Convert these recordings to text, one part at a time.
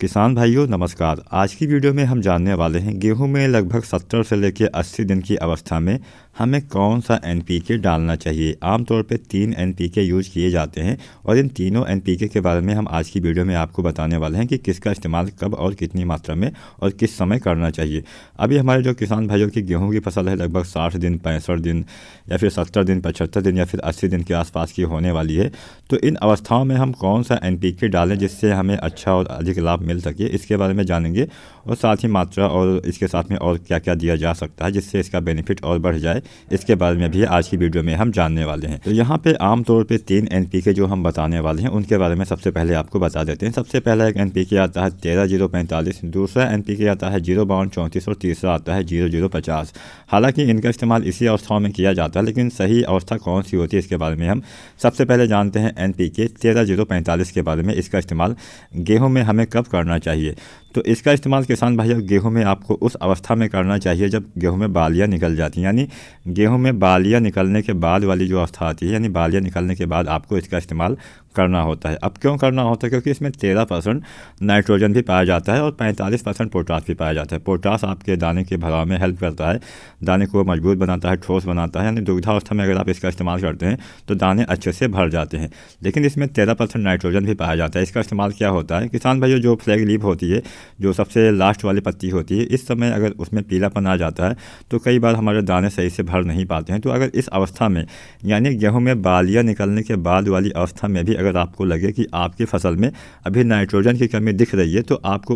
किसान भाइयों नमस्कार। आज की वीडियो में हम जानने वाले हैं गेहूं में लगभग 70 से लेकर 80 दिन की अवस्था में हमें कौन सा एनपीके डालना चाहिए। आमतौर पे 3 एनपीके यूज किए जाते हैं और इन तीनों एनपीके के बारे में हम आज की वीडियो में आपको बताने वाले हैं कि किसका इस्तेमाल कब और कितनी मात्रा में और किस समय करना चाहिए। अभी हमारे जो किसान भाइयों की गेहूँ की फसल है लगभग 60 दिन 65 दिन या फिर 70 दिन 75 दिन या फिर 80 दिन के आसपास की होने वाली है। तो इन अवस्थाओं में हम कौन सा एनपीके डालें जिससे हमें अच्छा और अधिक लाभ मिल सके, इसके बारे में जानेंगे और साथ ही मात्रा और इसके साथ में और क्या क्या दिया जा सकता है जिससे इसका बेनिफिट और बढ़ जाए, इसके बारे में भी आज की वीडियो में हम जानने वाले हैं। तो यहाँ पे आमतौर पे 3 एनपीके जो हम बताने वाले हैं उनके बारे में सबसे पहले आपको बता देते हैं। सबसे पहला एक एनपीके आता है 13-0-45, दूसरा एनपीके आता है 0-52-34 और तीसरा आता है 0-0-50। हालांकि इनका इस्तेमाल इसी अवस्थाओं में किया जाता है, लेकिन सही अवस्था कौन सी होती है इसके बारे में हम सबसे पहले जानते हैं। एनपीके 13-0-45 के बारे में, इसका इस्तेमाल गेहूँ में हमें कब करना चाहिए। तो इसका इस्तेमाल किसान भाइयों गेहूं में आपको उस अवस्था में करना चाहिए जब गेहूं में बालियां निकल जाती हैं, यानी गेहूं में बालियां निकलने के बाद वाली जो अवस्था आती है, यानी बालियां निकलने के बाद आपको इसका इस्तेमाल करना होता है। अब क्यों करना होता है? क्योंकि इसमें 13% नाइट्रोजन भी पाया जाता है और 45% पोटास भी पाया जाता है। पोटास आपके दाने के भराव में हेल्प करता है, दाने को मजबूत बनाता है, ठोस बनाता है, यानी दुग्धावस्था में अगर आप इसका इस्तेमाल करते हैं तो दाने अच्छे से भर जाते हैं। लेकिन इसमें 13% नाइट्रोजन भी पाया जाता है। इसका इस्तेमाल क्या होता है किसान भाइयों, जो फ्लैग लीफ होती है, जो सबसे लास्ट वाली पत्ती होती है, इस समय अगर उसमें पीलापन आ जाता है तो कई बार हमारे दाने सही से भर नहीं पाते हैं। तो अगर इस अवस्था में, यानी गेहूं में बालियां निकलने के बाद वाली अवस्था में भी अगर आपको लगे कि आपकी फसल में अभी नाइट्रोजन की कमी दिख रही है, तो आपको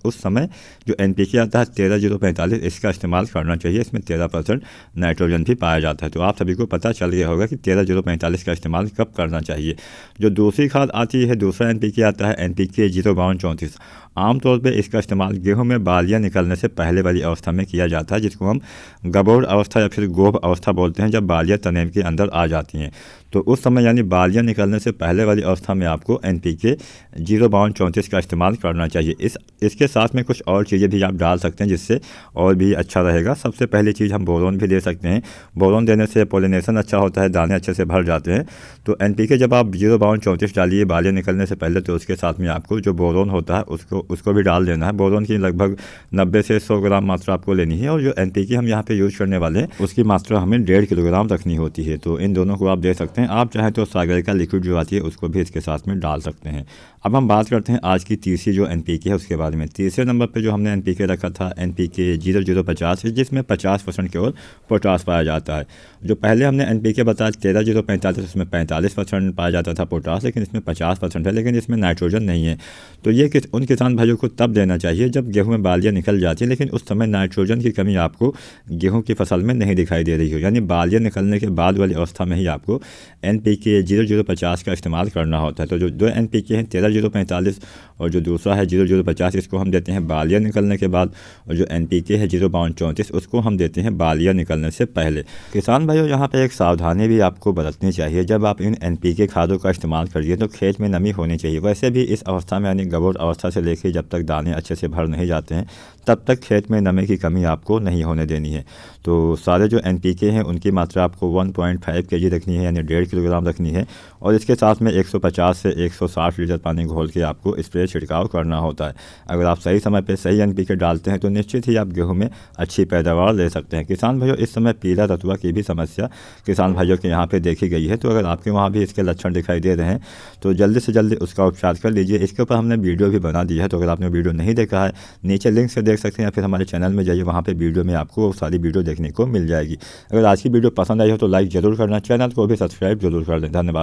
उस समय जो एनपीके आता है 13-0-45, इसका इस्तेमाल करना चाहिए। इसमें 13% नाइट्रोजन भी पाया जाता है। तो आप सभी को पता चल गया होगा कि 13-0-45 का इस्तेमाल कब करना चाहिए। जो दूसरी खाद आती है, दूसरा एनपीके आता है एनपीके 0-52-34। आमतौर पे इसका इस्तेमाल गेहूं में बालियां निकलने से पहले वाली अवस्था में किया जाता है, जिसको हम गबोर अवस्था या फिर गोभ अवस्था बोलते हैं, जब बालियां तने के अंदर आ जाती हैं। तो उस समय यानी बालियां निकलने से पहले वाली अवस्था में आपको एनपीके 0-52-34 का इस्तेमाल करना चाहिए। इसके साथ में कुछ और चीज़ें भी आप डाल सकते हैं जिससे और भी अच्छा रहेगा। सबसे पहली चीज़ हम बोरोन भी दे सकते हैं। बोरोन देने से पोलिनेशन अच्छा होता है, दाने अच्छे से भर जाते हैं। तो एनपीके जब आप 0-52-34 डालिए बालियां निकलने से पहले, तो उसके साथ में आपको जो बोरोन होता है उसको भी डाल देना है। बोरोन की लगभग 90 से 100 ग्राम मात्रा आपको लेनी है और जो एनपीके हम यहाँ पे यूज करने वाले हैं उसकी मात्रा हमें 1.5 किलोग्राम रखनी होती है। तो इन दोनों को आप दे सकते हैं। आप चाहें तो सागर का लिक्विड जो आती है उसको भी इसके साथ में डाल सकते हैं। अब हम बात करते हैं आज की तीसरी जो एनपीके है उसके बारे में। तीसरे नंबर पे जो हमने एनपीके रखा था एनपीके 0-0-50, जिसमें 50% केवल पोटास पाया जाता है। जो पहले हमने एनपीके बताया 13-0-45, उसमें 45% पाया जाता था पोटास, लेकिन इसमें 50% है, लेकिन इसमें नाइट्रोजन नहीं है। तो ये उन किसान भाइयों को तब देना चाहिए जब गेहूं में बालियां निकल जाती हैं, लेकिन उस समय नाइट्रोजन की कमी आपको गेहूं की फसल में नहीं दिखाई दे रही हो, यानी बालियां निकलने के बाद वाली अवस्था में ही आपको एनपीके 0-0-50 का इस्तेमाल करना होता है। तो जो दो एनपीके हैं 13-0-45 और जो दूसरा है 0-0-50, इसको हम देते हैं बालियां निकलने के बाद, और जो एनपीके है 0-52-34 उसको हम देते हैं बालियां निकलने से पहले। किसान भाइयों यहाँ पे एक सावधानी भी आपको बरतनी चाहिए। जब आप इन एनपीके खादों का इस्तेमाल करिए तो खेत में नमी होनी चाहिए। वैसे भी इस अवस्था में, यानी गबोर अवस्था से लेकर जब तक दाने अच्छे से भर नहीं जाते हैं तब तक खेत में नमी की कमी आपको नहीं होने देनी है। तो सारे जो एनपीके हैं उनकी मात्रा आपको 1.5 kg रखनी है, यानी 1.5 किलोग्राम रखनी है, और इसके साथ में 150 से 160 लीटर पानी घोल के आपको स्प्रे छिड़काव करना होता है। अगर आप सही समय पे सही एनपीके डालते हैं तो निश्चित ही आप गेहूं में अच्छी पैदावार ले सकते हैं। किसान भाइयों इस समय पीला रतुआ की भी समस्या किसान भाइयों के यहाँ पे देखी गई है। तो अगर आपके वहाँ भी इसके लक्षण दिखाई दे रहे हैं तो जल्दी से जल्दी उसका उपचार कर लीजिए। इसके ऊपर हमने वीडियो भी बना दी है, तो अगर आपने वीडियो नहीं देखा है नीचे लिंक से देख सकते हैं, या फिर हमारे चैनल में जाइए, वहाँ पे वीडियो में आपको सारी वीडियो देखने को मिल जाएगी। अगर आज की वीडियो पसंद आई हो तो लाइक ज़रूर करना, चैनल को भी सब्सक्राइब जरूर कर दें। धन्यवाद।